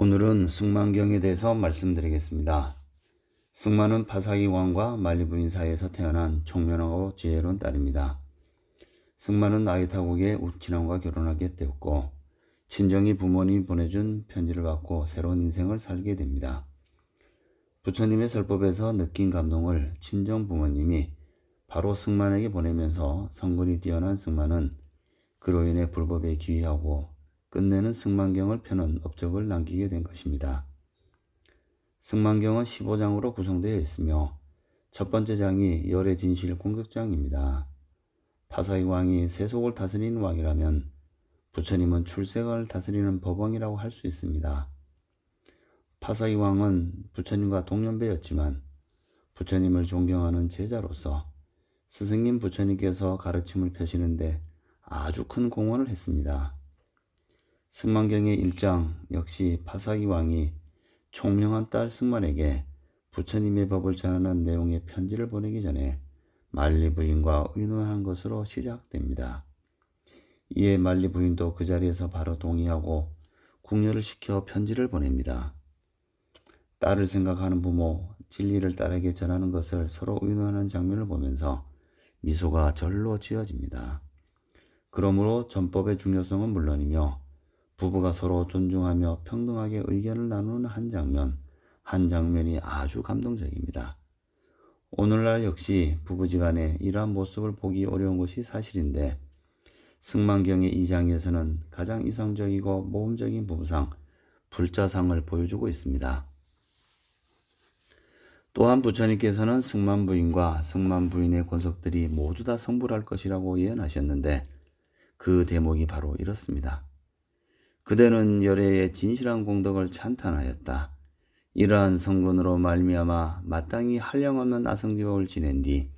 오늘은 승만경에 대해서 말씀드리겠습니다. 승만은 파사기 왕과 만리 부인 사이에서 태어난 총명하고 지혜로운 딸입니다. 승만은 아유타국의 우친왕과 결혼하게 되었고 친정이 부모님이 보내준 편지를 받고 새로운 인생을 살게 됩니다. 부처님의 설법에서 느낀 감동을 친정 부모님이 바로 승만에게 보내면서 성분이 뛰어난 승만은 그로 인해 불법에 귀의하고 끝내는 승만경을 펴는 업적을 남기게 된 것입니다. 승만경은 15장으로 구성되어 있으며 첫 번째 장이 열의 진실 공덕장입니다. 파사기 왕이 세속을 다스리는 왕이라면 부처님은 출세를 다스리는 법왕이라고 할 수 있습니다. 파사기 왕은 부처님과 동년배였지만 부처님을 존경하는 제자로서 스승님 부처님께서 가르침을 펴시는데 아주 큰 공헌을 했습니다. 승만경의 1장 역시 파사기 왕이 총명한 딸 승만에게 부처님의 법을 전하는 내용의 편지를 보내기 전에 만리 부인과 의논한 것으로 시작됩니다. 이에 만리 부인도 그 자리에서 바로 동의하고 궁녀를 시켜 편지를 보냅니다. 딸을 생각하는 부모, 진리를 딸에게 전하는 것을 서로 의논하는 장면을 보면서 미소가 절로 지어집니다. 그러므로 전법의 중요성은 물론이며 부부가 서로 존중하며 평등하게 의견을 나누는 한 장면이 아주 감동적입니다. 오늘날 역시 부부지간에 이러한 모습을 보기 어려운 것이 사실인데 승만경의 2장에서는 가장 이상적이고 모범적인 부부상, 불자상을 보여주고 있습니다. 또한 부처님께서는 승만 부인과 승만 부인의 권속들이 모두 다 성불할 것이라고 예언하셨는데 그 대목이 바로 이렇습니다. 그대는 열애의 진실한 공덕을 찬탄하였다. 이러한 성근으로 말미암아 마땅히 한량없는 아성지옥을 지낸 뒤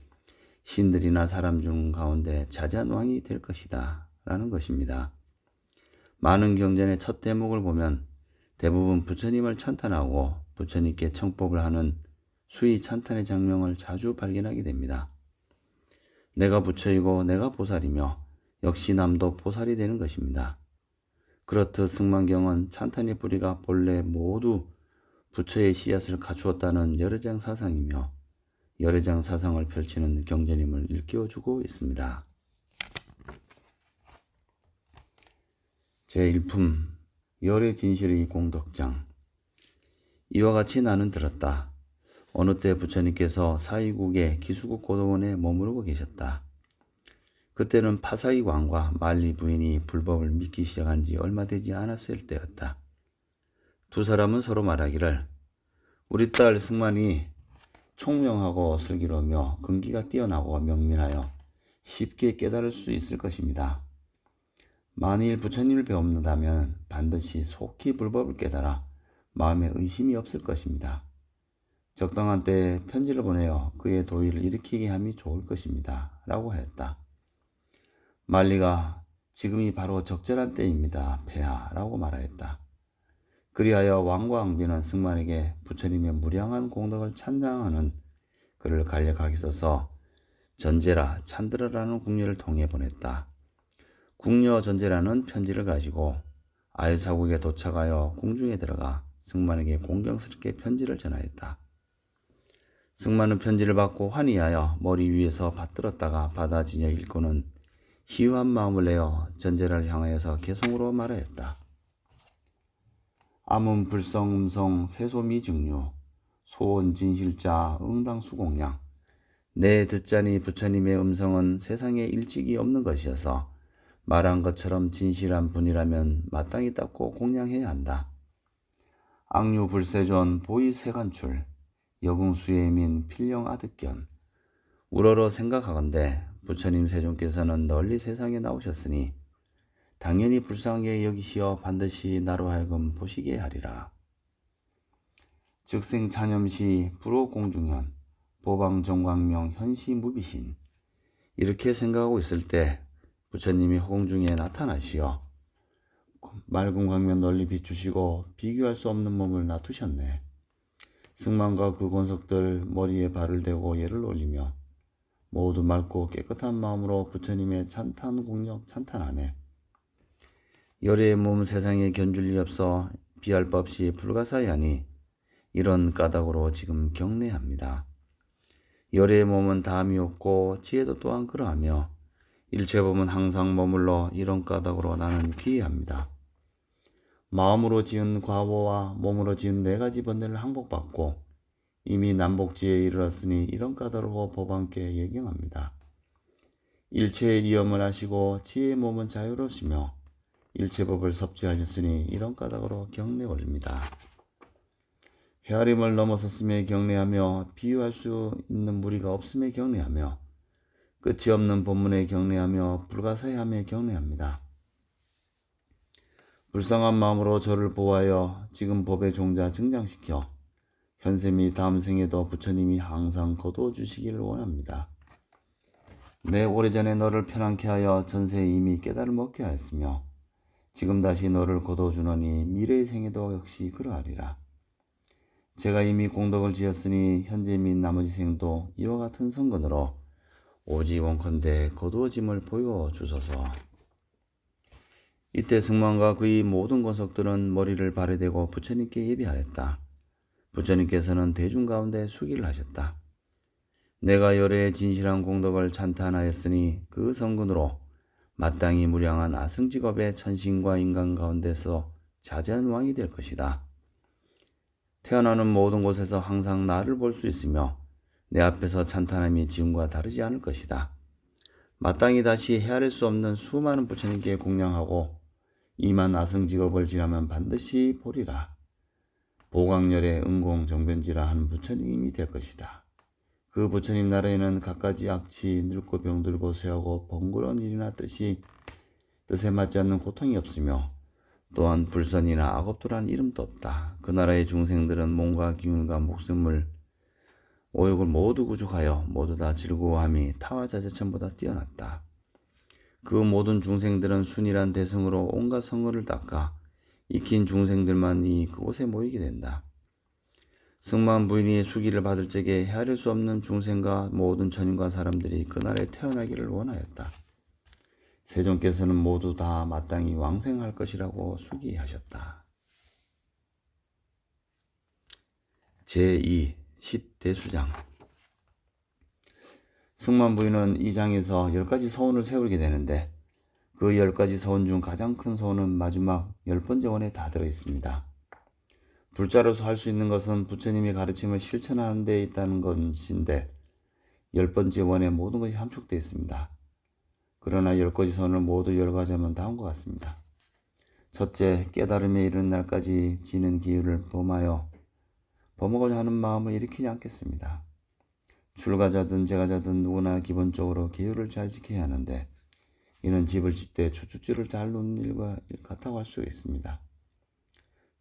신들이나 사람 중 가운데 자자한 왕이 될 것이다 라는 것입니다. 많은 경전의 첫 대목을 보면 대부분 부처님을 찬탄하고 부처님께 청법을 하는 수의 찬탄의 장면을 자주 발견하게 됩니다. 내가 부처이고 내가 보살이며 역시 남도 보살이 되는 것입니다. 그렇듯 승만경은 찬탄의 뿌리가 본래 모두 부처의 씨앗을 갖추었다는 열애장 사상이며 열애장 사상을 펼치는 경전임을 일깨워주고 있습니다. 제1품 열의 진실의 공덕장. 이와 같이 나는 들었다. 어느 때 부처님께서 사위국의 기수국 고도원에 머무르고 계셨다. 그때는 파사기 왕과 만리 부인이 불법을 믿기 시작한 지 얼마 되지 않았을 때였다. 두 사람은 서로 말하기를 우리 딸 승만이 총명하고 슬기로우며 근기가 뛰어나고 명민하여 쉽게 깨달을 수 있을 것입니다. 만일 부처님을 배웁는다면 반드시 속히 불법을 깨달아 마음에 의심이 없을 것입니다. 적당한 때에 편지를 보내어 그의 도의를 일으키게 함이 좋을 것입니다. 라고 하였다. 만리가 지금이 바로 적절한 때입니다. 폐하 라고 말하였다. 그리하여 왕과 왕비는 승만에게 부처님의 무량한 공덕을 찬양하는 글을 간략하게 써서 전제라 찬드라라는 궁녀를 통해 보냈다. 궁녀 전제라는 편지를 가지고 아유사국에 도착하여 궁중에 들어가 승만에게 공경스럽게 편지를 전하였다. 승만은 편지를 받고 환희하여 머리 위에서 받들었다가 받아지녀 읽고는 희유한 마음을 내어 전제를 향하여서 개성으로 말하였다. 암음 불성 음성 세소미 증류 소원 진실자 응당수공양. 내 듣자니 부처님의 음성은 세상에 일찍이 없는 것이어서 말한 것처럼 진실한 분이라면 마땅히 닦고 공양해야 한다. 악류 불세존 보이 세간출 여궁수예민 필령 아득견. 우러러 생각하건대 부처님 세존께서는 널리 세상에 나오셨으니 당연히 불쌍하게 여기시어 반드시 나로 하여금 보시게 하리라. 즉생 찬염시 불호공중현 보방정광명 현시무비신. 이렇게 생각하고 있을 때 부처님이 허공중에 나타나시어 맑은 광면 널리 비추시고 비교할 수 없는 몸을 나투셨네. 승만과 그 권석들 머리에 발을 대고 예를 올리며 모두 맑고 깨끗한 마음으로 부처님의 찬탄 공력 찬탄하네. 열애의 몸 세상에 견줄 리 없어 피할 법 없이 불가사의하니 이런 까닭으로 지금 경례합니다. 열의 몸은 다함이 없고 지혜도 또한 그러하며 일체범은 항상 머물러 이런 까닭으로 나는 기이합니다. 마음으로 지은 과보와 몸으로 지은 네 가지 번뇌를 항복받고 이미 난복지에 이르렀으니 이런 까닭으로 법왕께 예경합니다. 일체의 이염을 하시고 지혜의 몸은 자유로우시며 일체법을 섭지하셨으니 이런 까닭으로 경례 올립니다. 헤아림을 넘어섰음에 경례하며 비유할 수 있는 무리가 없음에 경례하며 끝이 없는 본문에 경례하며 불가사의함에 경례합니다. 불쌍한 마음으로 저를 보호하여 지금 법의 종자 증장시켜 현세 및 다음 생에도 부처님이 항상 거두어 주시기를 원합니다. 내 오래전에 너를 편안케 하여 전세에 이미 깨달음 얻게 하였으며 지금 다시 너를 거두어 주노니 미래의 생에도 역시 그러하리라. 제가 이미 공덕을 지었으니 현재 및 나머지 생도 이와 같은 선건으로 오직 원컨대 거두어짐을 보여주소서. 이때 승만과 그의 모든 권석들은 머리를 발에대고 부처님께 예비하였다. 부처님께서는 대중 가운데 수기를 하셨다. 내가 열의 진실한 공덕을 찬탄하였으니 그 성근으로 마땅히 무량한 아승직업의 천신과 인간 가운데서 자제한 왕이 될 것이다. 태어나는 모든 곳에서 항상 나를 볼 수 있으며 내 앞에서 찬탄함이 지금과 다르지 않을 것이다. 마땅히 다시 헤아릴 수 없는 수많은 부처님께 공양하고 이만 아승직업을 지나면 반드시 보리라. 보광열의 응공정변지라 하는 부처님이 될 것이다. 그 부처님 나라에는 갖가지 악취, 늙고 병들고 쇠하고 번거로운 일이나 뜻에 맞지 않는 고통이 없으며 또한 불선이나 악업도란 이름도 없다. 그 나라의 중생들은 몸과 기운과 목숨을 오욕을 모두 구족하여 모두 다 즐거워함이 타와 자재천보다 뛰어났다. 그 모든 중생들은 순이란 대승으로 온갖 성어를 닦아 익힌 중생들만이 그곳에 모이게 된다. 승만 부인이 수기를 받을 적에 헤아릴 수 없는 중생과 모든 천인과 사람들이 그날에 태어나기를 원하였다. 세존께서는 모두 다 마땅히 왕생할 것이라고 수기하셨다. 제2 10대수장. 승만 부인은 이 장에서 10가지 서원을 세우게 되는데 그 10가지 서원 중 가장 큰 서원은 마지막 10번째 원에 다 들어있습니다. 불자로서 할 수 있는 것은 부처님의 가르침을 실천하는 데 있다는 것인데 10번째 원에 모든 것이 함축되어 있습니다. 그러나 10가지 서원을 모두 열거하자면 다음과 같습니다. 첫째, 깨달음에 이르는 날까지 지는 기회를 범하고자 하는 마음을 일으키지 않겠습니다. 출가자든 제가자든 누구나 기본적으로 계율을 잘 지켜야 하는데 이는 집을 짓되 주춧줄을 잘 놓는 일과 같다고 할 수 있습니다.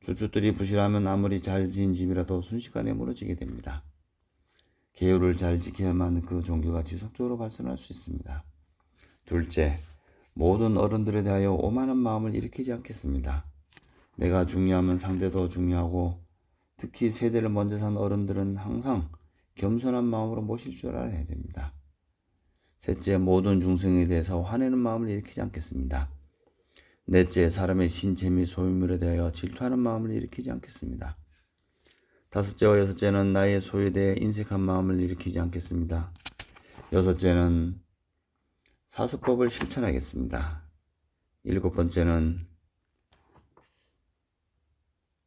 주춧들이 부실하면 아무리 잘 지은 집이라도 순식간에 무너지게 됩니다. 계율을 잘 지켜야만 그 종교가 지속적으로 발전할 수 있습니다. 둘째, 모든 어른들에 대하여 오만한 마음을 일으키지 않겠습니다. 내가 중요하면 상대도 중요하고 특히 세대를 먼저 산 어른들은 항상 겸손한 마음으로 모실 줄 알아야 됩니다. 셋째, 모든 중생에 대해서 화내는 마음을 일으키지 않겠습니다. 넷째, 사람의 신체 및 소유물에 대하여 질투하는 마음을 일으키지 않겠습니다. 다섯째와 여섯째는 나의 소유에 대해 인색한 마음을 일으키지 않겠습니다. 여섯째는 사습법을 실천하겠습니다. 일곱 번째는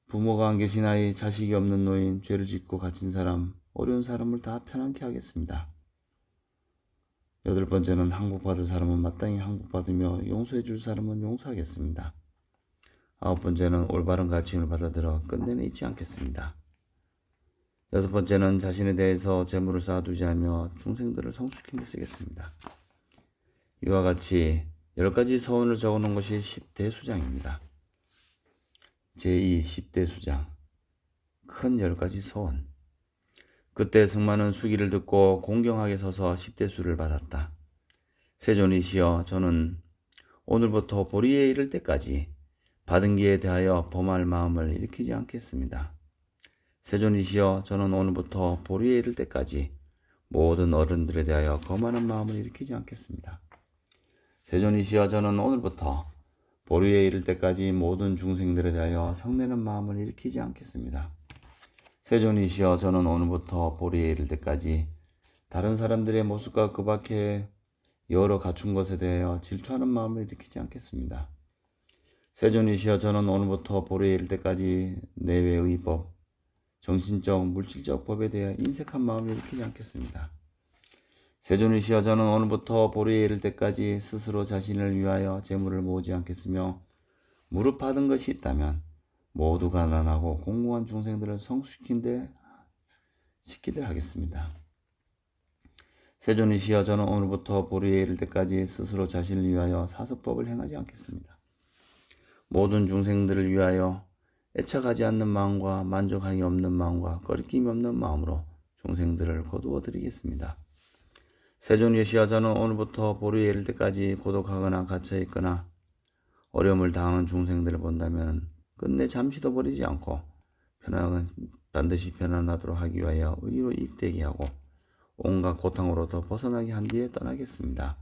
부모가 안 계신 아이, 자식이 없는 노인, 죄를 짓고 갇힌 사람, 어려운 사람을 다 편안케 하겠습니다. 여덟 번째는 항복받을 사람은 마땅히 항복받으며 용서해 줄 사람은 용서하겠습니다. 아홉 번째는 올바른 가르침을 받아들여 끝내는 잊지 않겠습니다. 여섯 번째는 자신에 대해서 재물을 쌓아두지 않으며 중생들을 성숙히 쓰겠습니다. 이와 같이 10가지 서원을 적어놓은 것이 10대 수장입니다. 제2 10대 수장. 큰 10가지 서원. 그때 승만은 수기를 듣고 공경하게 서서 10대 수를 받았다. 세존이시여, 저는 오늘부터 보리에 이를 때까지 받은 기에 대하여 범할 마음을 일으키지 않겠습니다. 세존이시여, 저는 오늘부터 보리에 이를 때까지 모든 어른들에 대하여 거만한 마음을 일으키지 않겠습니다. 세존이시여, 저는 오늘부터 보리에 이를 때까지 모든 중생들에 대하여 성내는 마음을 일으키지 않겠습니다. 세존이시여, 저는 오늘부터 보리에 이를 때까지 다른 사람들의 모습과 그 밖에 여러 갖춘 것에 대하여 질투하는 마음을 일으키지 않겠습니다. 세존이시여, 저는 오늘부터 보리에 이를 때까지 내외의 법, 정신적, 물질적 법에 대하여 인색한 마음을 일으키지 않겠습니다. 세존이시여, 저는 오늘부터 보리에 이를 때까지 스스로 자신을 위하여 재물을 모으지 않겠으며 무릎 받은 것이 있다면 모두 가난하고 공고한 중생들을 성숙시키되 하겠습니다. 세존이시여, 저는 오늘부터 보리에 이를 때까지 스스로 자신을 위하여 사서법을 행하지 않겠습니다. 모든 중생들을 위하여 애착하지 않는 마음과 만족하기 없는 마음과 꺼리낌이 없는 마음으로 중생들을 거두어 드리겠습니다. 세존이시여, 저는 오늘부터 보리에 이를 때까지 고독하거나 갇혀있거나 어려움을 당하는 중생들을 본다면 끝내 잠시도 버리지 않고 반드시 편안하도록 하기 위하여 의로 이익되게 하고 온갖 고통으로부터 벗어나게 한 뒤에 떠나겠습니다.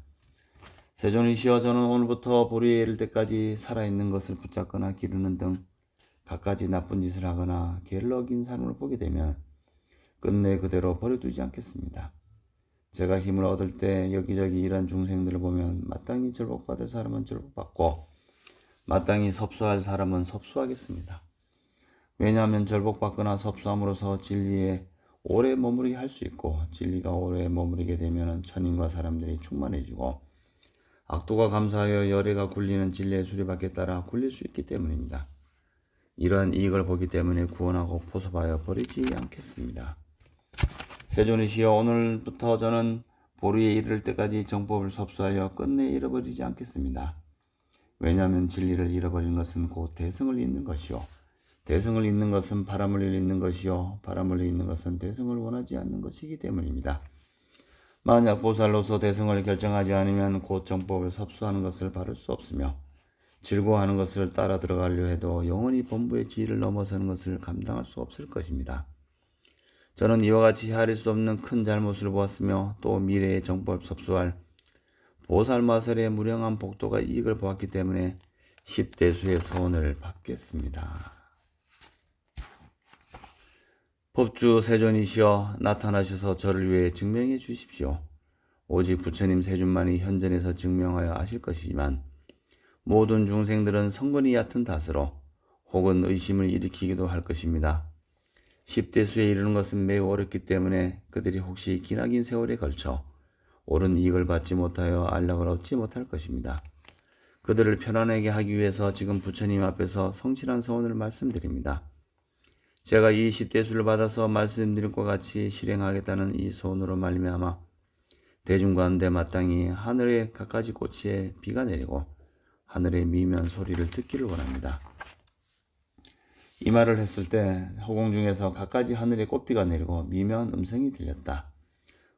세존이시여, 저는 오늘부터 보리에 이를 때까지 살아있는 것을 붙잡거나 기르는 등 갖가지 나쁜 짓을 하거나 개를 어긴 사람을 보게 되면 끝내 그대로 버려두지 않겠습니다. 제가 힘을 얻을 때 여기저기 이런 중생들을 보면 마땅히 절복받을 사람은 절복받고 마땅히 섭수할 사람은 섭수하겠습니다. 왜냐하면 절복받거나 섭수함으로써 진리에 오래 머무르게 할 수 있고, 진리가 오래 머무르게 되면 천인과 사람들이 충만해지고 악도가 감사하여 열애가 굴리는 진리의 수리밖에 따라 굴릴 수 있기 때문입니다. 이러한 이익을 보기 때문에 구원하고 포섭하여 버리지 않겠습니다. 세존이시여, 오늘부터 저는 보리에 이를 때까지 정법을 섭수하여 끝내 잃어버리지 않겠습니다. 왜냐하면 진리를 잃어버리는 것은 곧 대승을 잃는 것이요, 대승을 잃는 것은 바람을 잃는 것이요, 바람을 잃는 것은 대승을 원하지 않는 것이기 때문입니다. 만약 보살로서 대승을 결정하지 않으면 곧 정법을 섭수하는 것을 바를 수 없으며 즐거워하는 것을 따라 들어가려 해도 영원히 본부의 지위를 넘어서는 것을 감당할 수 없을 것입니다. 저는 이와 같이 헤아릴 수 없는 큰 잘못을 보았으며 또 미래의 정법 섭수할 보살마설의 무량한 복도가 이익을 보았기 때문에 10대수의 서원을 받겠습니다. 법주 세존이시여, 나타나셔서 저를 위해 증명해 주십시오. 오직 부처님 세존만이 현전에서 증명하여 아실 것이지만 모든 중생들은 성근이 얕은 탓으로 혹은 의심을 일으키기도 할 것입니다. 10대수에 이르는 것은 매우 어렵기 때문에 그들이 혹시 기나긴 세월에 걸쳐 옳은 이익을 받지 못하여 안락을 얻지 못할 것입니다. 그들을 편안하게 하기 위해서 지금 부처님 앞에서 성실한 서원을 말씀드립니다. 제가 이 10대수를 받아서 말씀드린 것과 같이 실행하겠다는 이 소원으로 말미암아 대중 가운데 마땅히 하늘의 갖가지 꽃에 비가 내리고 하늘의 미면 소리를 듣기를 원합니다. 이 말을 했을 때 허공 중에서 갖가지 하늘의 꽃비가 내리고 미면 음성이 들렸다.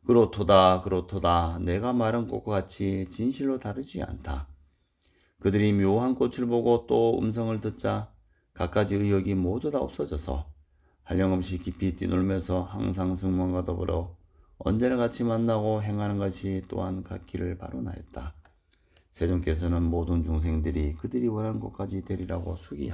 그렇도다, 그렇도다. 내가 말한 꽃과 같이 진실로 다르지 않다. 그들이 묘한 꽃을 보고 또 음성을 듣자 갖가지 의욕이 모두 다 없어져서 한량없이 깊이 뛰놀면서 항상 승무원과 더불어 언제나 같이 만나고 행하는 것이 또한 같기를 바로나였다. 세존께서는 모든 중생들이 그들이 원하는 곳까지 되리라고 수기하셨다.